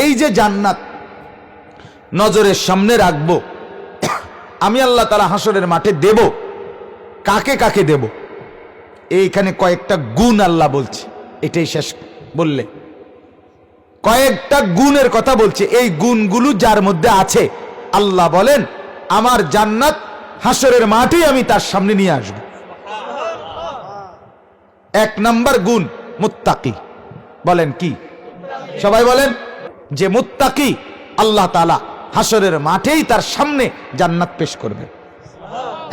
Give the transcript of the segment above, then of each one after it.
এই যে জান্নাত নজরের সামনে রাখবো, আমি আল্লাহ তাআলা হাসরের মাঠে দেব, কাকে কাকে দেব? এইখানে কয়েকটা গুণ আল্লাহ বলছে, এটাই শেষ বললে কয়েকটা গুণের কথা বলছে। এই গুণগুলো যার মধ্যে আছে, আল্লাহ বলেন আমার জান্নাত হাসরের মাঠে আমি তার সামনে নিয়ে আসব। এক নাম্বার গুণ মুত্তাকি। বলেন কি? সবাই বলেন যে মুত্তাকি আল্লাহ তাআলা হাসরের মাঠেই তার সামনে জান্নাত পেশ করবে।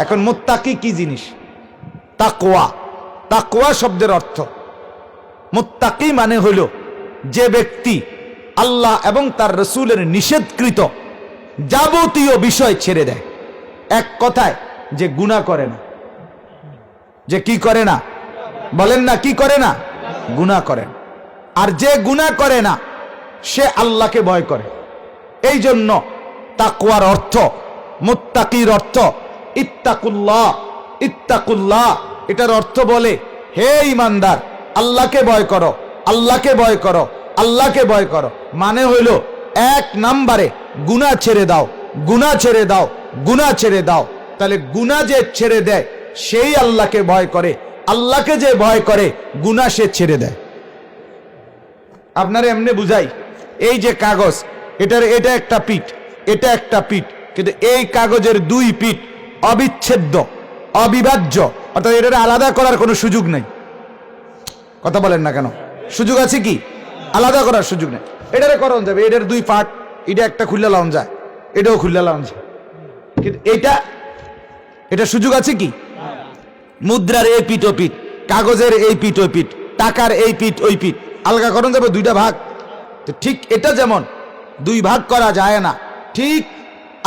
এখন মুত্তাকি কি জিনিস? তাকওয়া। তাকওয়া শব্দের অর্থ, মুত্তাকি মানে হইল যে ব্যক্তি আল্লাহ এবং তার রাসূলের নিষেধকৃত যাবতীয় বিষয় ছেড়ে দেয়। এক কথায় যে গুনাহ করে না। যে কি করে না? বলেন না, কি করে না? গুনাহ করে। আর যে গুনাহ করে না সে আল্লাহকে ভয় করে। এই জন্য তাকওয়ার অর্থ, মুত্তাকির অর্থ ইত্তাকুল্লাহ। ইত্তাকুল্লাহ এটার অর্থ বলে হে ঈমানদার, আল্লাহকে ভয় করো, আল্লাহকে ভয় করো, আল্লাহকে ভয় করো। মানে হইল এক নম্বরে গুনাহ ছেড়ে দাও, গুনাহ ছেড়ে দাও, গুনাহ ছেড়ে দাও। তাহলে গুনাহ যে ছেড়ে দেয় সেই আল্লাহকে ভয় করে, আল্লাহকে যে ভয় করে গুনাহ সে ছেড়ে দেয়। আপনারা এমনি বুঝাই, এই যে কাগজ, এটা একটা পিঠ, এটা একটা পিঠ, কিন্তু এই কাগজের দুই পিঠ অবিচ্ছেদ্য, অবিভাজ্য, অর্থাৎ এটা আলাদা করার কোনো সুযোগ নেই। কথা বলেন না কেন? সুযোগ আছে কি? আলাদা করার সুযোগ নেই। এটারে করণ যাবে, এটার দুই পার্ট, এটা একটা খুললে লাউন যায়, এটাও খুললে লাউন যায়, কিন্তু এটা সুযোগ আছে কি? মুদ্রার এই পিঠ ও পিঠ, কাগজের এই পিঠ ও পিঠ, টাকার এই পিঠ ওই পিঠ আলগা করণ যাবে, দুইটা ভাগ। তো ঠিক এটা যেমন দুই ভাগ করা যায় না, ঠিক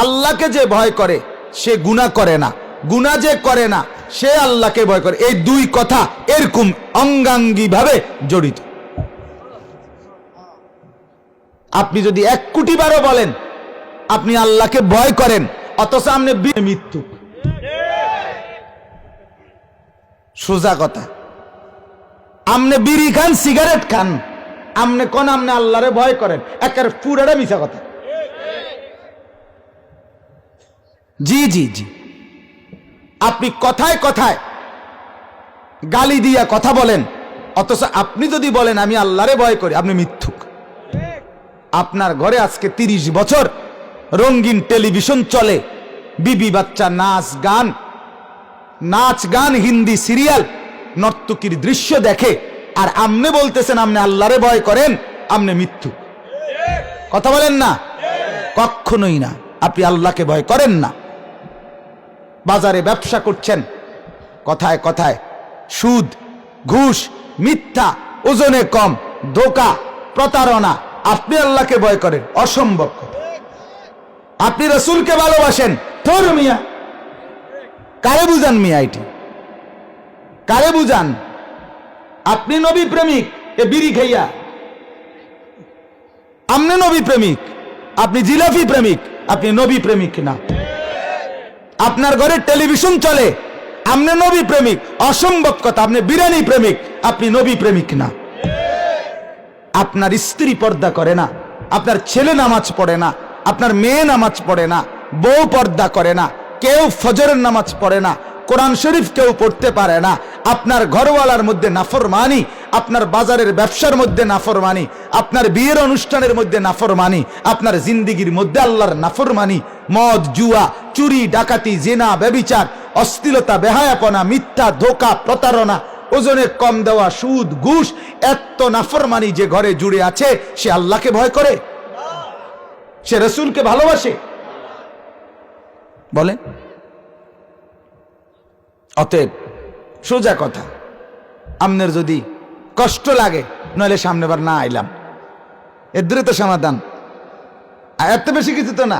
আল্লাহকে যে ভয় করে সে গুনাহ করে না, গুনাহ যে করে না সে আল্লাহকে ভয় করে। এই দুই কথা এরকম অঙ্গাঙ্গী ভাবে জড়িত। আপনি যদি 1 কোটি বারও বলেন আপনি আল্লাহকে ভয় করেন, অথচ আপনি মৃত্যু। সোজা কথা, আপনি বিড়ি খান, সিগারেট খান, আপনি কোন আপনি আল্লাহরে ভয় করেন, একেবারে পুরাটা মিছা কথা। জি জি জি, আপনি কথায় কথায় গালি দিয়া কথা বলেন, অথচ আপনি যদি বলেন আমি আল্লাহরে ভয় করি, আপনি মিথ্যুক। আপনার ঘরে আজকে 30 বছর রঙিন টেলিভিশন চলে, বিবি বাচ্চা নাচ গান, হিন্দি সিরিয়াল, নর্তকীর দৃশ্য দেখে, আর আপনি বলতেছেন আপনি আল্লাহরে ভয় করেন, আপনি মিথ্যুক। কথা বলেন না? কখনোই না, আপনি আল্লাহকে ভয় করেন না। বাজারে ব্যবসা করছেন, কথায় কথায় সুদ, ঘুষ, মিথ্যা, ওজনে কম, ধোঁকা, প্রতারণা, আপনি আল্লাহকে ভয় করেন, অসম্ভব। আপনি রাসূলকে ভালোবাসেন, তোর মিয়া কারে বুঝান? মিয়া এটি কারে বুঝান? আপনি নবী প্রেমিক, এ বিড়ি খাইয়া আপনি নবী প্রেমিক, আপনি জিলাপি প্রেমিক, আপনি নবী প্রেমিক না। আপনার ঘরে টেলিভিশন চলে, আপনি নবী প্রেমিক, অসম্ভব কথা। আপনি বিরিয়ানি প্রেমিক, আপনি নবী প্রেমিক না। আপনার স্ত্রী পর্দা করে না, আপনার ছেলে নামাজ পড়ে না, আপনার মেয়ে নামাজ পড়ে না, বউ পর্দা করে না, কেউ ফজরের নামাজ পড়ে না, কোরআন শরীফ কেউ পড়তে পারে না, আপনার ঘরওয়ালার মধ্যে নাফরমানি, আপনার বাজারের ব্যবসার মধ্যে নাফরমানি, আপনার বিয়ের অনুষ্ঠানের মধ্যে নাফরমানি, আপনার জিন্দিগির মধ্যে আল্লাহর নাফরমানি, মদ, জুয়া, চুরি, ডাকাতি, জিনা, ব্যভিচার, অশ্লীলতা, বেহায়াপনা, মিথ্যা, ধোঁকা, প্রতারণা, ওজনে কম দেওয়া, সুদ, ঘুষ, এত নাফরমানি যে ঘরে জুড়ে আছে, সে আল্লাহকে ভয় করে? সে রাসূলকে ভালোবাসে? বলে। অতএব সোজা কথা, আপনার যদি কষ্ট লাগে, নইলে সামনেবার না আইলাম, এর তো সমাধান। এত বেশি কিছু তো না।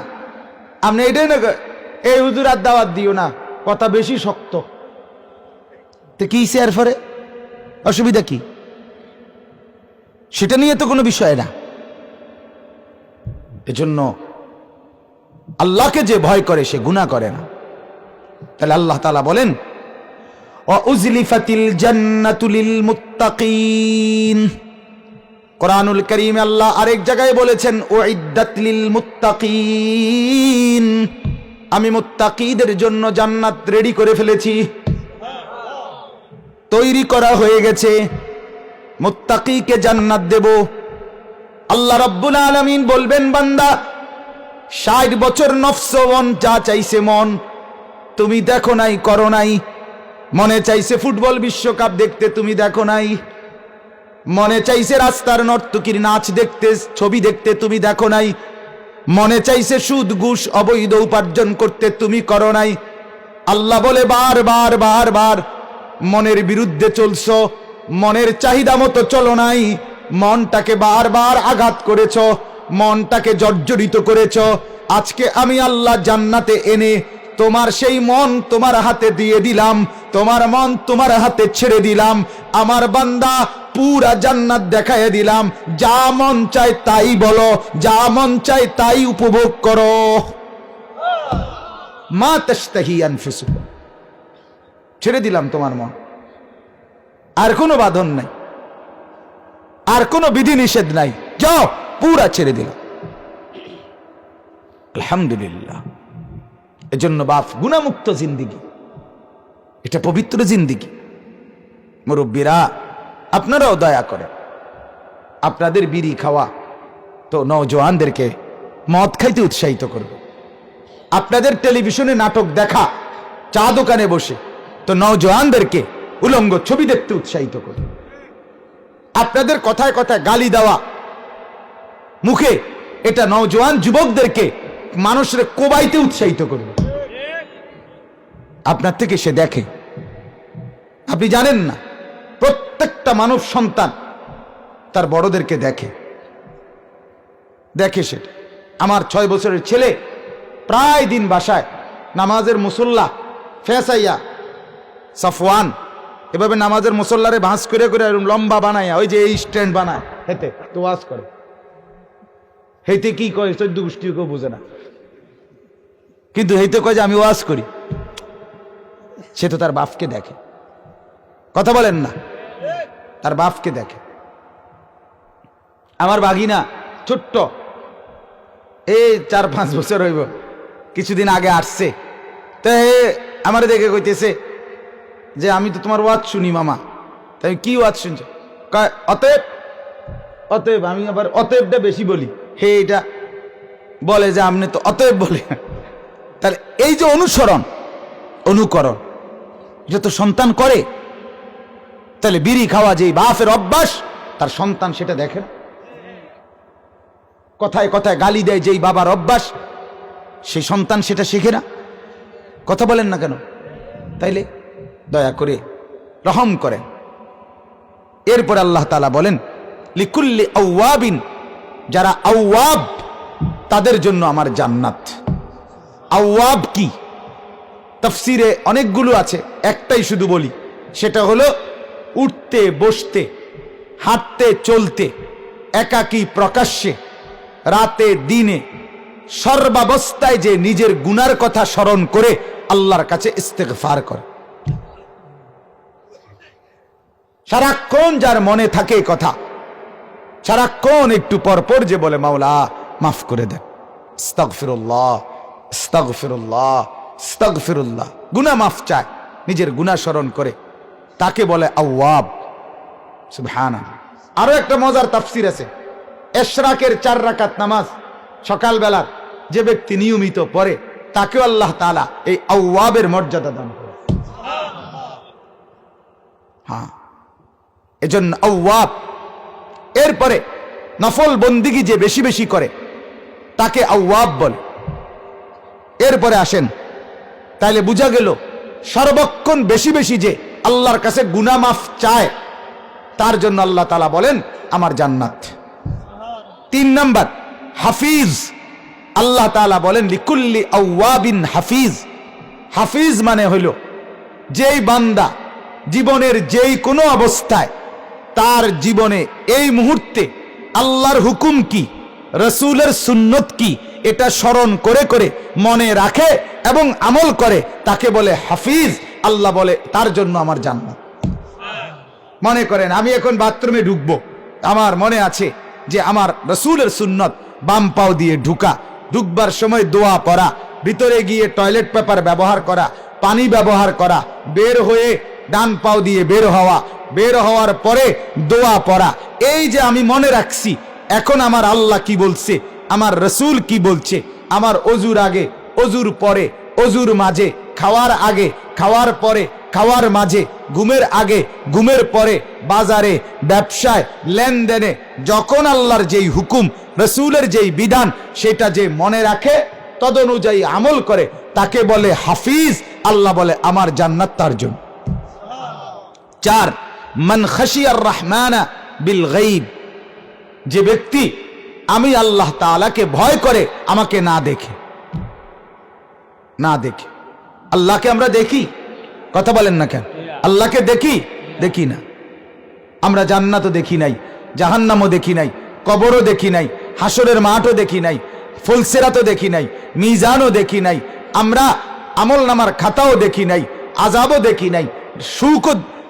আপনি এটাই না, এই হুজুর আর দাওয়াত দিও না, কথা বেশি শক্ত, তো কি এর পরে অসুবিধা কি? সেটা নিয়ে তো কোনো বিষয় না। এজন্য আল্লাহকে যে ভয় করে সে গুনাহ করে না। তাহলে আল্লাহ তাআলা বলেন ওয়া উজলিফাতিল জান্নাতু লিল মুত্তাকিন, কোরআনুল কারীমে আল্লাহ আরেক জায়গায় বলেছেন উইদ্দাত লিল মুত্তাকিন, আমি মুত্তাকিদের জন্য জান্নাত রেডি করে ফেলেছি, তৈরি করা হয়ে গেছে, মুত্তাকিকে জান্নাত দেব। আল্লাহ রাব্বুল আলামিন বলবেন, বান্দা 60 বছর নফস মন যা চাইছে মন তুমি দেখো নাই, করো নাই। মনে চাইছে ফুটবল বিশ্বকাপ দেখতে, তুমি দেখো নাই। মনে চাইছে রাস্তার নর্তকীর নাচ দেখতে, ছবি দেখতে, তুমি দেখো নাই। মনে চাইছে সুদ ঘুষ অবৈধ উপার্জন করতে, তুমি করো নাই। আল্লাহ বলে বারবার বারবার মনের বিরুদ্ধে চলছো, মনের চাহিদা মতো চলো নাই, মনটাকে বারবার আঘাত করেছ, মনটাকে জর্জরিত করেছ। আজকে আমি আল্লাহ জান্নাতে এনে তোমার সেই মন তোমার হাতে দিয়ে দিলাম, তোমার মন তোমার হাতে ছেড়ে দিলাম। আমার বান্দা পুরা জান্নাত দেখাইয়া দিলাম, যা মন চায় তাই বলো, যা মন চায় তাই উপভোগ করো। মা তাশতাহি আনফুসুকুম, ছেড়ে দিলাম তোমার মন, আর কোনো বাঁধন নাই, আর কোনো বিধি নিষেধ নাই, যাও পুরা ছেড়ে দিলাম। আলহামদুলিল্লাহ। এজন্য বাপ গুনাহমুক্ত জিন্দিগি, এটা পবিত্র জিন্দিগি। মুরব্বীরা আপনারাও দয়া করেন, আপনাদের বিড়ি খাওয়া তো নওজোয়ানদেরকে মদ খাইতে উৎসাহিত করবে। আপনাদের টেলিভিশনে নাটক দেখা চা দোকানে বসে তো নওজোয়ানদেরকে উলঙ্গ ছবি দেখতে উৎসাহিত করবে। আপনাদের কথায় কথায় গালি দেওয়া মুখে এটা নওজোয়ান যুবকদেরকে মানুষের কোবাইতে উৎসাহিত করবে। আপনার থেকে সে দেখে, আপনি জানেন না, প্রত্যেকটা মানব সন্তান তার বড়দেরকে দেখে দেখে সেটা। আমার 6 বছরের ছেলে প্রায় দিন বাসায় নামাজের মুসল্লা ফেসাইয়া সাফওয়ান এভাবে নামাজের মুসল্লারে ভাঁজ করে করে লম্বা বানাইয়া, ওই যে এই স্ট্যান্ড বানায়, হেতে তো ওয়াজ করে, হেতে কি কয় 14 গোষ্ঠী কেউ বুঝে না, কিন্তু হেতে কয় যে আমি ওয়াজ করি। সে তো তার বাপকে দেখে, কথা বলেন না, তার বাপকে দেখে। আমার বাগিনা ছোট্ট, এই 4-5 বছর হইব, কিছুদিন আগে আসছে, তো আমার দেখে কইতেছে যে আমি তো তোমার ওয়াজ শুনি মামা। তাই কি ওয়াজ শুনছো? অতএব অতএব, আমি আবার অতএবটা বেশি বলি, হে এটা বলে যে আপনি তো অতএব বলে। তাহলে এই যে অনুসরণ অনুকরণ এটা তো সন্তান করে। তাহলে বিড়ি খাওয়া যেই বাপের অভ্যাস, তার সন্তান সেটা দেখে না। কথায় কথায় গালি দেয় যেই বাবার অভ্যাস, সেই সন্তান সেটা শিখে না। কথা বলেন না কেন? তাইলে দয়া করে রহম করেন। এরপর আল্লাহ তাআলা বলেন লিকুল্লি আওয়াবিন, যারা আওয়াব তাদের জন্য আমার জান্নাত। আওয়াব কি? তাফসিরে অনেকগুলো আছে, একটাই শুধু বলি, সেটা হলো উঠতে বসতে হাঁটতে চলতে একাকী প্রকাশ্যে রাতে দিনে সর্বাবস্থায় যে নিজের গুনার কথা স্মরণ করে আল্লাহর কাছে ইস্তেগফার করে। সারাক্ষণ যার মনে থাকে কথা, সারাক্ষণ একটু পর পর যে বলে মাওলা মাফ করে দেন, আস্তাগফিরুল্লাহ আস্তাগফিরুল্লাহ আস্তাগফিরুল্লাহ, গুনাহ মাফ চায়, নিজের গুনাহ স্মরণ করে, তাকে বলে আওয়াব। সুবহানাল্লাহ। আরো একটা মজার তাফসীর আছে, ইশরাকের 4 রাকাত নামাজ সকালবেলার যে ব্যক্তি নিয়মিত পড়ে তাকেও আল্লাহ তাআলা এই আওয়াবের মর্যাদা দান করে। হ্যাঁ, এজন্য আওয়াব। এরপরে নফল বন্দিগি যে বেশি বেশি করে তাকে আওয়াব বলে। এরপরে আসেন, তাইলে বোঝা গেল সর্বক্ষণ বেশি বেশি যে আল্লাহর কাছে গুনাহ মাফ চায় তার জন্য আল্লাহ তাআলা বলেন আমার জান্নাত। 3 নাম্বার হাফিজ, আল্লাহ তাআলা বলেন লিকুল্লি আওয়াবিন হাফিজ। হাফিজ মানে হইল যেই বান্দা জীবনের যেই কোনো অবস্থায় তার জীবনে এই মুহূর্তে আল্লাহর হুকুম কি, রাসূলের সুন্নত কি, এটা স্মরণ করে করে মনে রাখে এবং আমল করে, তাকে বলে হাফিজ। আল্লাহ বলে তার জন্য আমার জান্নাত। মনে করেন আমি এখন বাথরুমে ঢুকবো, আমার মনে আছে যে আমার রসুলের সুন্নত বাম পাও দিয়ে ঢুকবার সময় দোয়া পড়া, ভিতরে গিয়ে টয়লেট পেপার ব্যবহার করা, পানি ব্যবহার করা, বের হয়ে ডান পাও দিয়ে বের হওয়ার পরে দোয়া পড়া। এই যে আমি মনে রাখছি, এখন আমার আল্লাহ কি বলছে, আমার রসুল কি বলছে, আমার অজুর আগে, অজুর পরে, অজুর মাঝে, খাওয়ার আগে, খাওয়ার পরে, খাওয়ার মাঝে, ঘুমের আগে, ঘুমের পরে, বাজারে, ব্যবসায়, লেনদেনে, যখন আল্লাহর যেই হুকুম, রসুলের যেই বিধান, সেটা যে মনে রাখে, তদনুযায়ী আমল করে, তাকে বলে হাফিজ। আল্লাহ বলে আমার জান্নাত তার জন্য। 4, মান খাশিয়ার রহমানা বিল গায়ব, যে ব্যক্তি আমি আল্লাহ তাআলাকে ভয় করে আমাকে না দেখে। আল্লাহকে আমরা দেখি? কথা বলেন না কেন? আল্লাহকে দেখি না। আমরা জান্নাতও দেখি নাই, জাহান্নামও দেখি নাই, কবরও দেখি নাই, হাসরের মাঠও দেখি নাই, ফুলসিরাতও দেখি নাই, মিজানও দেখি নাই, আমরা আমল নামার খাতাও দেখি নাই, আযাবও দেখি নাই, সুখ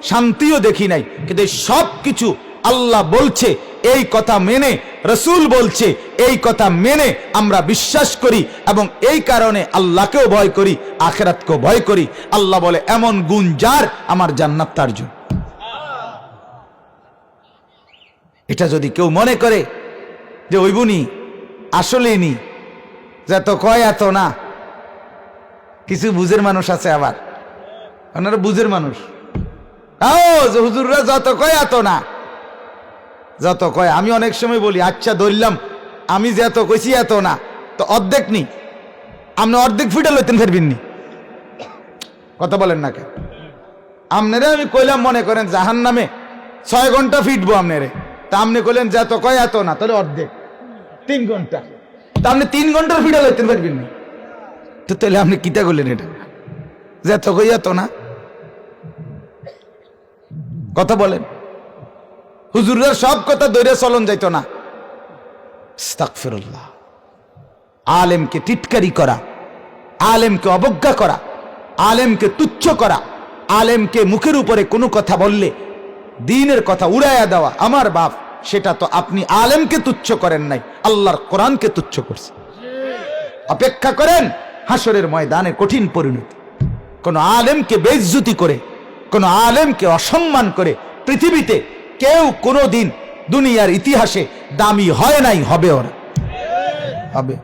শান্তিও দেখি নাই। কিন্তু সব কিছু আল্লাহ বলছে এই কথা মেনে, রসুল বলছে এই কথা মেনে আমরা বিশ্বাস করি, এবং এই কারণে আল্লাহকেও ভয় করি, আখিরাতকেও ভয় করি। আল্লাহ বলে এমন গুণ যার, আমার জান্নাত তার জন্য। এটা যদি কেউ মনে করে যে ওইবুনি আসলেই নি, যত কয় এত না, কিছু বুঝের মানুষ আছে, আবার ওনারা বুঝের মানুষ, হুজুররা যত কয় এত না, যত কয়। আমি অনেক সময় বলি, আচ্ছা ধরলাম আমি যে এত কইছি এত না, তো অর্ধেক নি, আপনি অর্ধেক ফিটা লইতেন ফেরবিননি। কথা বলেন না কেন? আপনারে আমি কইলাম, মনে করেন জাহান নামে 6 ঘন্টা ফিটবো আপনারে, তা আপনি কইলেন যত কয় এত না, তাহলে অর্ধেক 3 ঘন্টা, তা আপনি 3 ঘন্টার ফিটা লইতেন ফেরবিননি, তো তাহলে আপনি কিতা করলেন? এটা যে এত কই এত না। কথা বলেন, হুজুরের সব কথা ধরে চলন যাইত না। আস্তাগফিরুল্লাহ। আলেমকে টিটকারি করা, আলেমকে অবজ্ঞা করা, আলেমকে তুচ্ছ করা, আলেমকে মুখের উপরে কোনো কথা বললে দ্বীনের কথা উড়াইয়া দেওয়া, আমার বাপ, সেটা তো আপনি আলেমকে তুচ্ছ করেন নাই, আল্লাহর কোরআনকে তুচ্ছ করছেন। অপেক্ষা করেন হাসরের ময়দানে কঠিন পরিণতি। কোন আলেমকে বেইজ্জতি করে, কোন আলেমকে অসম্মান করে পৃথিবীতে কেউ কোনোদিন দুনিয়ার ইতিহাসে দামি হয় নাই, হবে ওরা, হবে।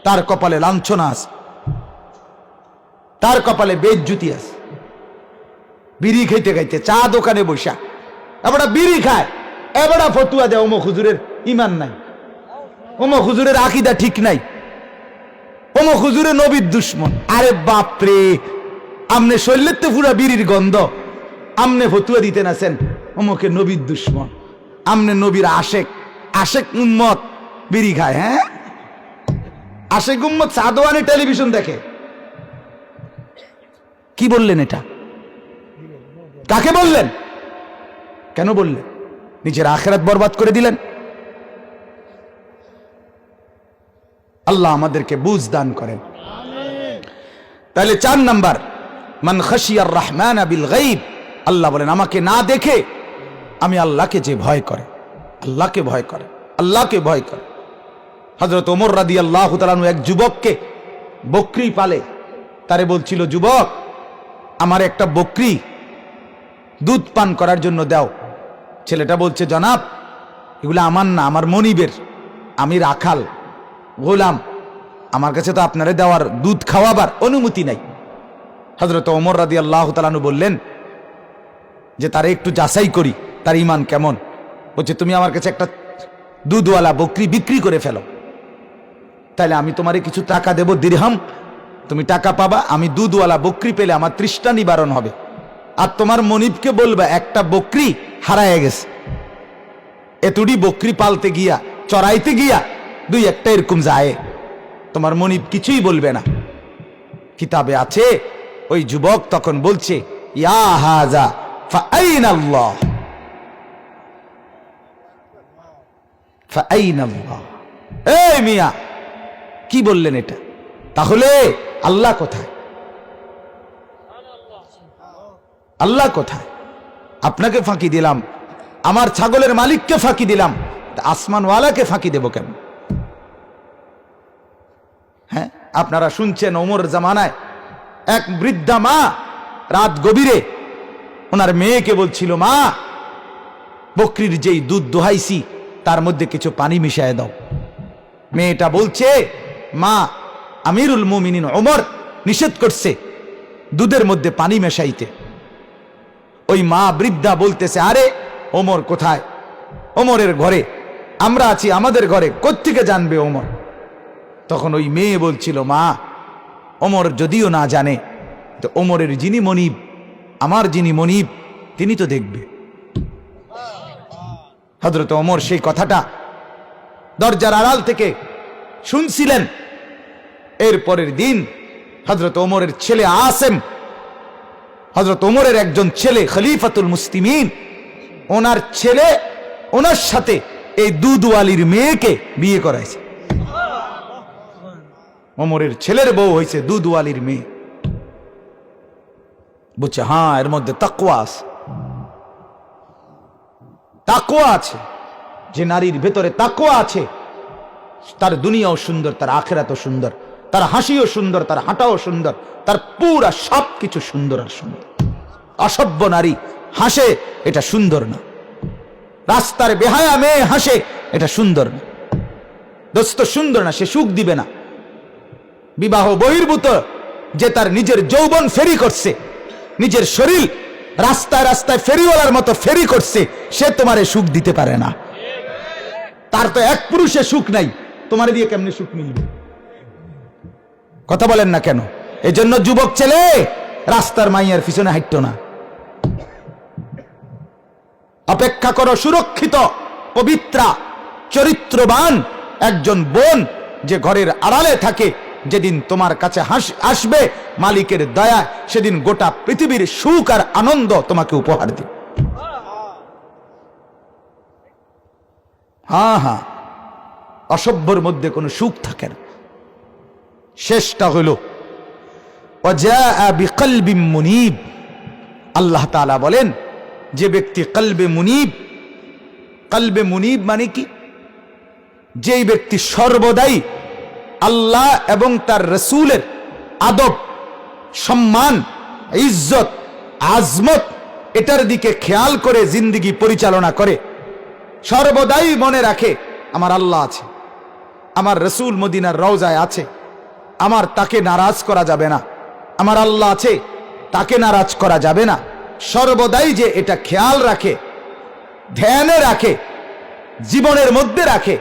তার কপালে লাঞ্ছনা আছে, তার কপালে বেইজ্জতি আছে। বিড়ি খাইতে খাইতে চা দোকানে বসা এবার বিড়ি খায়, এবার ফতুয়া দেয় অমুক হুজুরের ইমান নাই, অমুক হুজুরের আকীদা ঠিক নাই, অমুক হুজুরের নবীর দুশ্মন। আরে বাপরে, আমনে শরীরের তো পুরা বিড়ির গন্ধ, আমনে ফতুয়া দিতেন আছেন অমুকে নবীর দুশ্মন, আমনে নবীর আশেক উম্মত বিড়ি খায়। হ্যাঁ, আশেক উম্মত সাদওয়ানি টেলিভিশন দেখে। কি বললেন? এটা কাকে বললেন? কেন বললেন? নিজের আখিরাত বরবাদ করে দিলেন। আল্লাহ আমাদেরকে বুঝ দান করেন। তাহলে 4 নাম্বার, মান খাশিয়ার রহমান বিল গায়ব, আল্লাহ বলেন আমাকে না দেখে আমি আল্লাহকে যে ভয় করে, আল্লাহকে ভয় করে, আল্লাহকে ভয় করে। হযরত ওমর রাদিয়াল্লাহু তাআলা আনহু এক যুবককে বকরি পালে, তারে বলছিল, যুবক আমার একটা বকরি দুধ পান করার জন্য দাও। ছেলেটা বলছে, জনাব এগুলো আমার না, আমার মনিবের, আমি রাখাল গোলাম, আমার কাছে তো আপনারে দেওয়ার, দুধ খাওয়াবার অনুমতি নাই। হযরত ওমর রাদিয়াল্লাহু তাআলা আনহু বললেন যে তারে একটু যাচাই করি, তার ঈমান কেমন। বলছে, তুমি আমার কাছে একটা দুধওয়ালা বকরি বিক্রি করে ফেলো, তাহলে আমি তোমারে কিছু টাকা দেব, দিরহাম, তুমি টাকা পাবা, আমি দুধওয়ালা বকরি পেলে আমার তৃষ্ণা নিবারণ হবে। আর তোমার মনিবকে বলবা একটা বকরি হারায় গেছে, এতটি বকরি পালতে গিয়া, চড়াইতে গিয়া 2-1টা এরকম যায়, তোমার মনিব কিছুই বলবে না। কিতাবে আছে, ওই যুবক তখন বলছে, ইয়া হাযা ফাআইনাল্লাহ, ফাআইনাল্লাহ। এই মিয়া কি বললেন এটা? তাহলে আল্লাহ কোথায়? আল্লাহ কোথায়? আপনাকে ফাঁকি দিলাম, আমার ছাগলের মালিককে ফাঁকি দিলাম, আসমানওয়ালাকে ফাঁকি দেব কেন? হ্যাঁ, আপনারা শুনছেন ওমর জামানায় এক বৃদ্ধা মা রাত গভীরে ওনার মেয়েকে বলছিল, মা, বকরির যেই দুধ দোহাইছি তার মধ্যে কিছু পানি মিশায় দাও। মেয়েটা বলছে, মা, আমিরুল মুমিনিন ওমর নিষেধ করছে দুধের মধ্যে পানি মেশাইতে। ওই মা বৃদ্ধা বলতেছে, আরে ওমর কোথায়? ওমরের ঘরে আমরা আছি, আমাদের ঘরে কোত্থেকে জানবে ওমর? তখন ওই মেয়ে বলছিল, মা, ওমর যদিও না জানে তো ওমরের যিনি মনিব, আমার যিনি মনিব, তিনি তো দেখবে। হযরত ওমর সেই কথাটা দরজার আড়াল থেকে শুনছিলেন। এরপরের দিন হযরত ওমরের ছেলে আসেম, হযরত ওমরের একজন ছেলে খলিফাতুল মুসলিমিন, ওনার ছেলে ওনার সাথে এই দুধওয়ালির মেয়েকে বিয়ে করাইছে। ওমরের ছেলের বউ হয়েছে দুধওয়ালির মেয়ে। বুঝছে, হ্যাঁ, এর মধ্যে তাকওয়া আছে। তাকওয়া আছে, যে নারীর ভেতরে তাকওয়া আছে তার দুনিয়াও সুন্দর, তার আখিরাতও সুন্দর, তার হাসিও সুন্দর, তার হাঁটাও সুন্দর, তার পুরা সবকিছু সুন্দর আর সুন্দর। অসভ্য নারী হাসে, এটা সুন্দর না। রাস্তার বেহায়া মেয়ে হাসে, এটা সুন্দর না। দোস্ত, সুন্দর না, সে সুখ দিবে না। বিবাহ বহির্ভূত যে তার নিজের যৌবন ফেরি করছে, নিজের শরীর রাস্তায় রাস্তায় ফেরিওয়ালার মতো ফেরি করছে, সে তোমারে সুখ দিতে পারে না। তার তো এক পুরুষে সুখ নাই, তোমারে দিয়ে কেমনে সুখ মিলবে? কথা বলেন না কেন? এই জন্য যুবক ছেলে রাস্তার মাইয়ার পিছনে হাঁটতো না। অপেক্ষা করো সুরক্ষিত, পবিত্রা, চরিত্রবান একজন বোন যে ঘরের আড়ালে থাকে। যেদিন তোমার কাছে আসবে মালিকের দয়া, সেদিন গোটা পৃথিবীর সুখ আর আনন্দ তোমাকে উপহার দিবে। হ্যাঁ হ্যাঁ, অসভ্যর মধ্যে কোনো সুখ থাকে না। শেষটা হলো ওয়াজা বিকলবিন মুনীব। আল্লাহ তাআলা বলেন, যে ব্যক্তি কলবে মুনীব, কলবে মুনীব মানে কি? যেই ব্যক্তি সর্বদাই আল্লাহ এবং তার রসুলের আদব, সম্মান, ইজ্জত, আজমত এটার দিকে খেয়াল করে জিন্দেগি পরিচালনা করে, সর্বদাই মনে রাখে আমার আল্লাহ আছে, আমার রসুল মদিনার রওজায় আছে, আমার তাকে নারাজ করা যাবে না, আমার আল্লাহ আছে, তাকে নারাজ করা যাবে না। সর্বদাই যে এটা খেয়াল রাখে, ধ্যানে রাখে, জীবনের মধ্যে রাখে,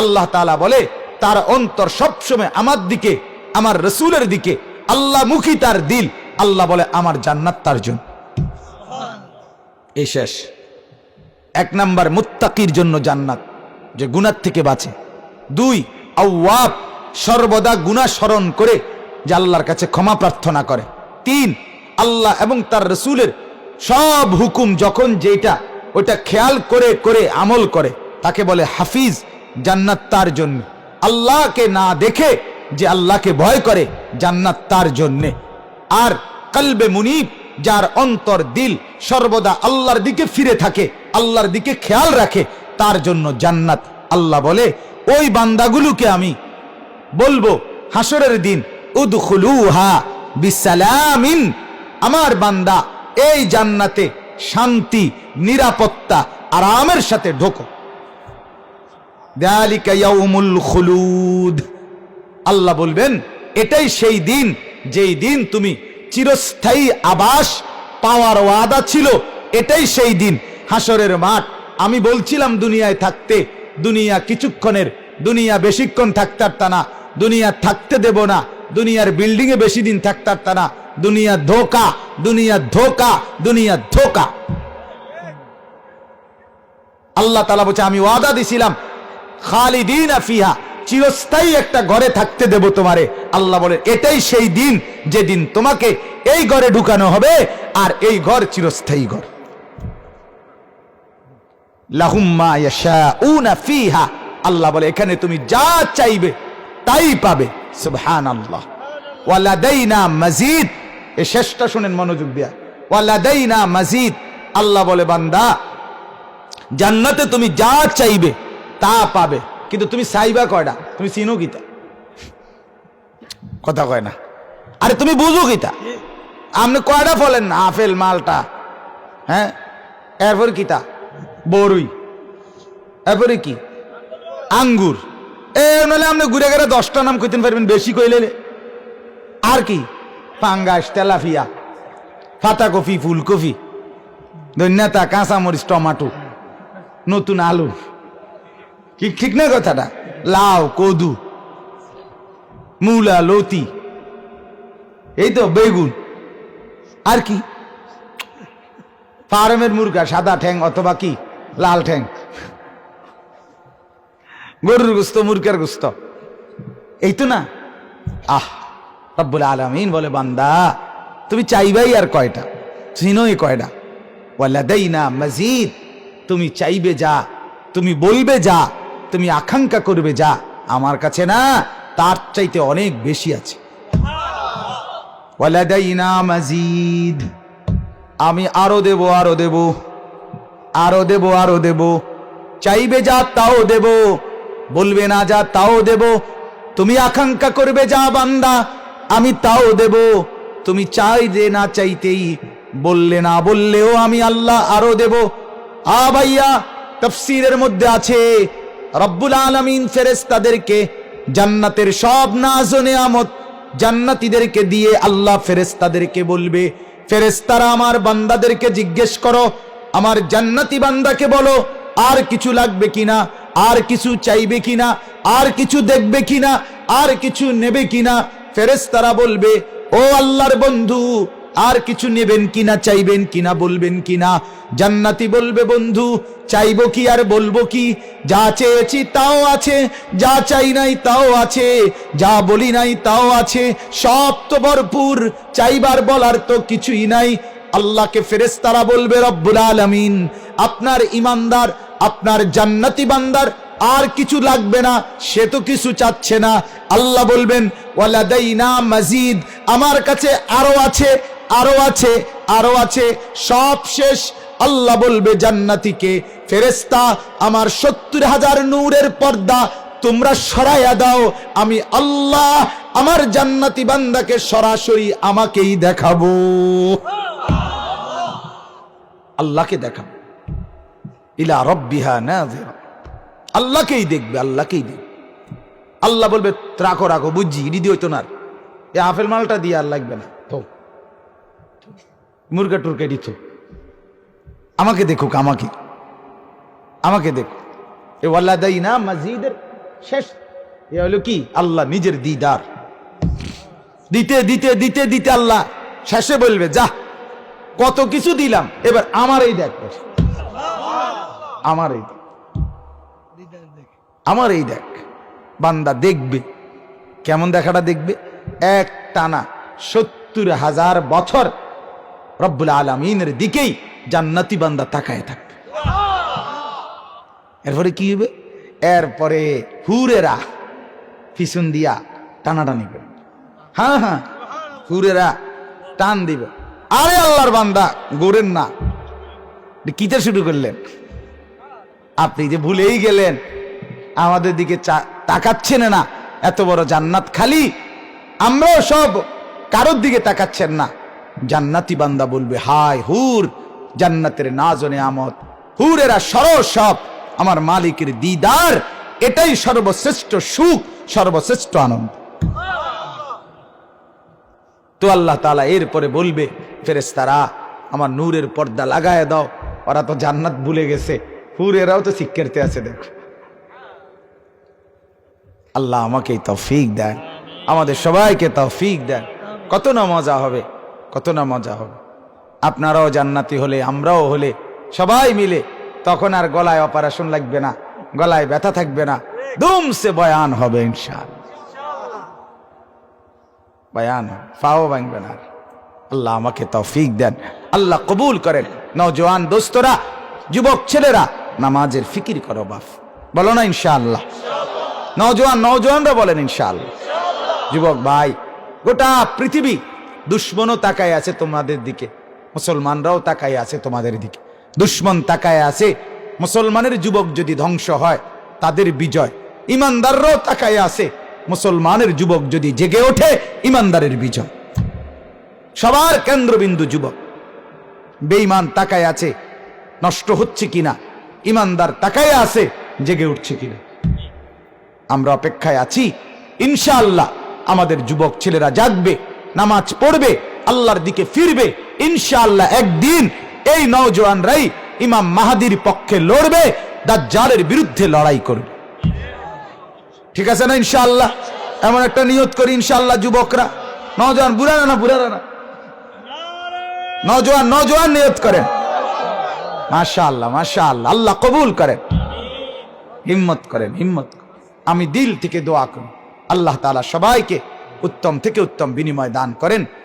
আল্লাহ তাআলা বলে তার অন্তর সবসময় আমার দিকে, আমার রসুলের দিকে, আল্লাহ মুখী তার দিল। আল্লাহ বলে আমার জান্নাত তার জন্য। এই শেষ। এক নাম্বার মুত্তাকির জন্য জান্নাত, যে গুনাহ থেকে বাঁচে। দুই, আওয়াব, সর্বদা গুনাহ স্মরণ করে যে আল্লাহর কাছে ক্ষমা প্রার্থনা করে। তিন, আল্লাহ এবং তার রসুলের সব হুকুম যখন যেটা ওটা খেয়াল করে করে আমল করে, তাকে বলে হাফিজ, জান্নাত তার জন্য। আল্লাহকে না দেখে যে আল্লাহকে ভয় করে, জান্নাত তার জন্যে। আর কলবে মুনীব, যার অন্তর দিল সর্বদা আল্লাহর দিকে ফিরে থাকে, আল্লাহর দিকে খেয়াল রাখে, তার জন্য জান্নাত। আল্লাহ বলে ওই বান্দাগুলোকে আমি বলবো হাসরের দিন, উদখুলুহা বিসালামিন, আমার বান্দা এই জান্নাতে শান্তি, নিরাপত্তা, আরামের সাথে ঢোকো। যালিকা ইয়াউমুল খুলুদ। আল্লাহ বলবেন এটাই সেই দিন যেই দিন তুমি চিরস্থায়ী আবাস পাওয়ার ওয়াদা ছিল, এটাই সেই দিন। হাসরের মাঠ। আমি বলছিলাম দুনিয়ায় থাকতে, দুনিয়া কিছুক্ষণের, দুনিয়া বেশিক্ষণ থাকতে পারতা না, দুনিয়া থাকতে দেব না, দুনিয়ার বিল্ডিং এ বেশি দিন থাকতে পারতা না, দুনিয়া ধোকা, দুনিয়া ধোকা, দুনিয়া ধোকা। আল্লাহ তাআলা বলছে আমি ওয়াদা দিছিলাম খালিদিনা ফিহা, চিরস্থায়ী একটা ঘরে থাকতে দেব তোমারে। আল্লাহ বলে এটাই সেই দিন যেদিন তোমাকে এই ঘরে ঢুকানো হবে, আর এই ঘর চিরস্থায়ী ঘর। লাহুম মা ইয়াশাউনা ফিহা, আল্লাহ বলে এখানে তুমি যা চাইবে তাই পাবে। সুবহানাল্লাহ। ওয়ালাদাইনা মাজিদ, এই শেষটা শুনেন মনোযোগ দিয়া। ওয়ালাদাইনা মাজিদ, আল্লাহ বলে বান্দা জান্নাতে তুমি যা চাইবে তা পাবে, কিন্তু তুমি চাইবা কয়টা? তুমি চিনো কিতা? কথা কয় না। আরে তুমি বুঝো কিতা? আপনি কয়টা ফলেন না? আপেল, মালটা, হ্যাঁ, এরপর কিতা? বড়ই, এরপরে কি? আঙ্গুর। নাহলে আপনি ঘুরে ঘুরে 10টা নাম কইতেন পারবেন, বেশি কইলে। আর কি? পাঙ্গাস, তেলাপিয়া, পাতাকপি, ফুলকপি, ধন্যতা, কাঁচামরিচ, টমাটো, নতুন আলু, ঠিক না কথাটা? লাউ, কদু, মূলা, লতি, এই তো বেগুন। আর কি? ফার্মের মুরগা, সাদা ঠ্যাং অথবা কি লাল ঠ্যাং, গরুর গোস্ত, মুরগার গোস্ত, এই তো না? রব্বুল আলামিন বলে, বান্দা তুমি চাইবাই আর কয়টা? চিনোই কয়টা? ওয়ালাদাইনা মাজিদ। তুমি চাইবে যা, তুমি বলবে যা, তুমি আকাঙ্ক্ষা করবে যা, আমার কাছে না তার চাইতে অনেক বেশি আছে। ওয়ালাদাইনা মাজিদ। আমি আরো দেব, আরো দেব, আরো দেব, আরো দেব। চাইবে যা তাও দেব, বলবে না যা তাও দেব। তুমি আকাঙ্ক্ষা করবে যা বান্দা, আমি তাও দেব। তুমি চাইলে না চাইতেই, বললে না বললেও আমি আল্লাহ আরো দেব। ভাইয়া, তাফসীরের মধ্যে আছে রব্বুল আলামিন ফেরেশতাদেরকে জান্নাতের সব নাজ ও নেয়ামত জান্নাতীদেরকে দিয়ে আল্লাহ ফেরেশতাদেরকে বলবে, ফেরেশতারা আমার বান্দাদেরকে জিজ্ঞেস করো, আমার জান্নাতি বান্দাকে বলো আর কিছু লাগবে কিনা, আর কিছু চাইবে কিনা, আর কিছু দেখবে কিনা, আর কিছু নেবে কিনা। ফেরেশতারা বলবে, ও আল্লাহর বন্ধু, আর কিছু নেবেন কিনা, চাইবেন কিনা, বলবেন কিনা? জান্নাতি বলবে, বন্ধু চাইবো কি আর বলবো কি? যা চেয়েছি তাও আছে, যা চাই নাই তাও আছে, যা বলি নাই তাও আছে, সব তো ভরপুর, চাইবার বলার তো কিছুই নাই। আল্লাহকে ফেরেশতারা বলবে, রব্বুল আলামিন আপনার ইমানদার, আপনার জান্নাতি বান্দার আর কিছু লাগবে না, সে তো কিছু চাচ্ছে না। আল্লাহ বলবেন, ওয়ালাদাইনা মাজিদ, আমার কাছে আরো আছে, আরো আছে, আরো আছে, সব শেষ। আল্লাহ বলবে জান্নাতীকে, ফেরেশতা আমার 70,000 নূরের পর্দা তোমরা সরাইয়া দাও, আমি আল্লাহ আমার জান্নাতি বান্দাকে সরাসরি আমাকেই দেখাবো। আল্লাহকে দেখাবো। ইলা রাব্বিহা নাযিরা, আল্লাহকেই দেখবে, আল্লাহকেই দেখবে। আল্লাহ বলবে, রাখো রাখো, বুঝছি, ইডি হইতো না, এই আপেল মালটা দিয়ে আর লাগবে না, তো মুরগা টুরকা দিত, আমাকে দেখুক, আমাকে, আমাকে দেখুক। এ ওয়ালাদাইনা মাজিদের শেষ। এ হলো কি? আল্লাহ নিজের দিদার দিতে দিতে দিতে দিতে আল্লাহ শেষে বলবে, যা কত কিছু দিলাম, এবার আমার এই দেখ, আমার এই, আমার এই দেখ। বান্দা দেখবে, কেমন দেখাটা দেখবে? এক টানা 70,000 বছর রব্বুল আলামিনের দিকেই জান্নাতি বান্দা তাকায় থাকবে। এরপরে কি হবে? এরপরে হুরেরা পিছন দিয়া টানাটানি করবে। হ্যাঁ হ্যাঁ, হুরেরা টান দিবে। আরে আল্লাহর বান্দা, গোরেন না, কিতে শুরু করলেন? আপনি যে ভুলেই গেলেন, আমাদের দিকে তাকাচ্ছেন না, এত বড় জান্নাত খালি, আমরাও সব কারোর দিকে তাকাচ্ছেন না। জান্নাতি বান্দা বলবে, হায় হুর, জান্নাতের নাজ ও নেয়ামত, হুরেরা সব আমার মালিকের দিদার, এটাই সর্বশ্রেষ্ঠ সুখ, সর্বশ্রেষ্ঠ আনন্দ। তো আল্লাহ তাআলা এরপরে বলবে, ফেরেশতারা আমার নূরের পর্দা লাগায় দাও, ওরা তো জান্নাত ভুলে গেছে, হুরেরাও তো শিক্ষার্থী আছে, দেখো। আল্লাহ আমাকে তৌফিক দেন, আমাদের সবাইকে তৌফিক দেন। কত না মজা হবে, কত না মজা হবে। আপনারাও জান্নাতি হলে, আমরাও হলে, সবাই মিলে, তখন আর গলায় অপারেশন লাগবে না, গলায় ব্যথা থাকবে না, দুমসে বয়ান হবে ইনশাআল্লাহ। বয়ান ফাও ভাঙবে না। আল্লাহ আমাকে তৌফিক দেন, আল্লাহ কবুল করেন। নওজোয়ান দোস্তরা, যুবক ছেলেরা, নামাজের ফিকির করো বাপ, বলো না ইনশাআল্লাহ। নওজোয়ানরা বলেন ইনশাআল্লাহ। যুবক ভাই, গোটা পৃথিবী দুশ্মনও তাকায় আছে তোমাদের দিকে, মুসলমানরাও তাকায় আছে তোমাদের দিকে। দুশ্মন তাকায় আছে মুসলমানের যুবক যদি ধ্বংস হয় তাদের বিজয়, ইমানদাররাও তাকায় আছে, মুসলমানের যুবক যদি জেগে ওঠে ইমানদারের বিজয়। সবার কেন্দ্রবিন্দু যুবক। বেঈমান তাকায় আছে নষ্ট হচ্ছে কিনা, ইমানদার তাকায় আছে জেগে উঠছে কিনা। আমরা অপেক্ষায় আছি, ইনশাআল্লাহ আমাদের যুবক ছেলেরা জাগবে, নামাজ পড়বে, আল্লাহর দিকে ফিরবে। ইনশাআল্লাহ একদিন এই নওজোয়ানরাই ইমাম মাহাদির পক্ষে লড়বে, দাজ্জালের বিরুদ্ধে লড়াই করবে। ঠিক আছে না? ইনশাআল্লাহ এমন একটা নিয়ত করি ইনশাআল্লাহ যুবকরা, নওজোয়ান, বুড়ারা না, বুড়ারা না, নওজোয়ান নওজোয়ান নিয়ত করেন। মাশাআল্লাহ মাশাআল্লাহ, আল্লাহ কবুল করেন, হিম্মত করেন, হিম্মত। আমি দিল থেকে দোয়া করি আল্লাহ তাআলা সবাইকে উত্তম থেকে উত্তম বিনিময় দান করেন।